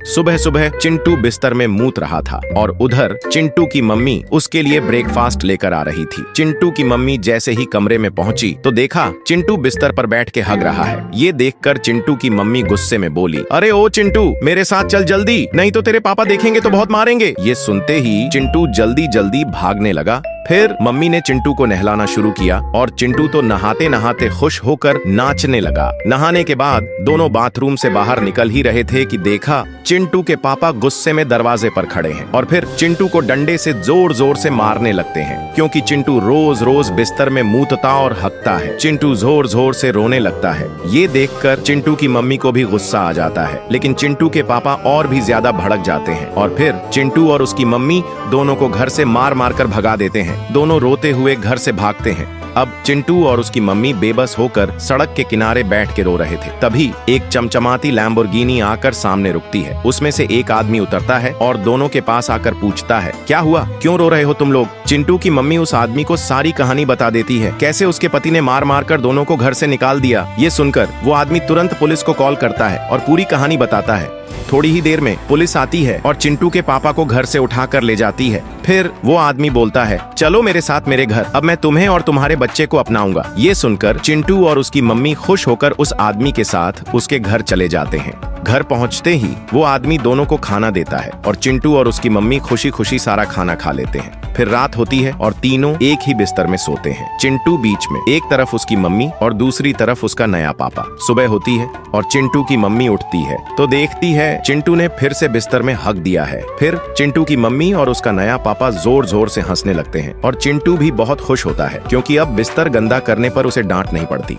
सुबह सुबह चिंटू बिस्तर में मूत रहा था और उधर चिंटू की मम्मी उसके लिए ब्रेकफास्ट लेकर आ रही थी। चिंटू की मम्मी जैसे ही कमरे में पहुंची तो देखा चिंटू बिस्तर पर बैठ के हग रहा है। ये देखकर चिंटू की मम्मी गुस्से में बोली, अरे ओ चिंटू, मेरे साथ चल जल्दी, नहीं तो तेरे पापा देखेंगे तो बहुत मारेंगे। ये सुनते ही चिंटू जल्दी जल्दी भागने लगा। फिर मम्मी ने चिंटू को नहलाना शुरू किया और चिंटू तो नहाते नहाते खुश होकर नाचने लगा। नहाने के बाद दोनों बाथरूम से बाहर निकल ही रहे थे कि देखा चिंटू के पापा गुस्से में दरवाजे पर खड़े हैं और फिर चिंटू को डंडे से जोर जोर से मारने लगते हैं, क्योंकि चिंटू रोज रोज बिस्तर में मूतता और हकता है। चिंटू जोर जोर से रोने लगता है। ये देखकर चिंटू की मम्मी को भी गुस्सा आ जाता है, लेकिन चिंटू के पापा और भी ज्यादा भड़क जाते हैं और फिर चिंटू और उसकी मम्मी दोनों को घर से मार मार कर भगा देते हैं। दोनों रोते हुए घर से भागते हैं। अब चिंटू और उसकी मम्मी बेबस होकर सड़क के किनारे बैठ के रो रहे थे। तभी एक चमचमाती लैम्बोर्गिनी आकर सामने रुकती है। उसमें से एक आदमी उतरता है और दोनों के पास आकर पूछता है, क्या हुआ, क्यों रो रहे हो तुम लोग? चिंटू की मम्मी उस आदमी को सारी कहानी बता देती है, कैसे उसके पति ने मार मार कर दोनों को घर से निकाल दिया। ये सुनकर वो आदमी तुरंत पुलिस को कॉल करता है और पूरी कहानी बताता है। थोड़ी ही देर में पुलिस आती है और चिंटू के पापा को घर से उठाकर ले जाती है। फिर वो आदमी बोलता है, चलो मेरे साथ मेरे घर, अब मैं तुम्हें और तुम्हारे बच्चे को अपनाऊंगा। ये सुनकर चिंटू और उसकी मम्मी खुश होकर उस आदमी के साथ उसके घर चले जाते हैं। घर पहुंचते ही वो आदमी दोनों को खाना देता है और चिंटू और उसकी मम्मी खुशी खुशी सारा खाना खा लेते हैं। फिर रात होती है और तीनों एक ही बिस्तर में सोते हैं। चिंटू बीच में, एक तरफ उसकी मम्मी और दूसरी तरफ उसका नया पापा। सुबह होती है और चिंटू की मम्मी उठती है तो देखती है चिंटू ने फिर से बिस्तर में हक दिया है। फिर चिंटू की मम्मी और उसका नया पापा जोर जोर से हंसने लगते हैं और चिंटू भी बहुत खुश होता है, क्योंकि अब बिस्तर गंदा करने पर उसे डांट नहीं पड़ती।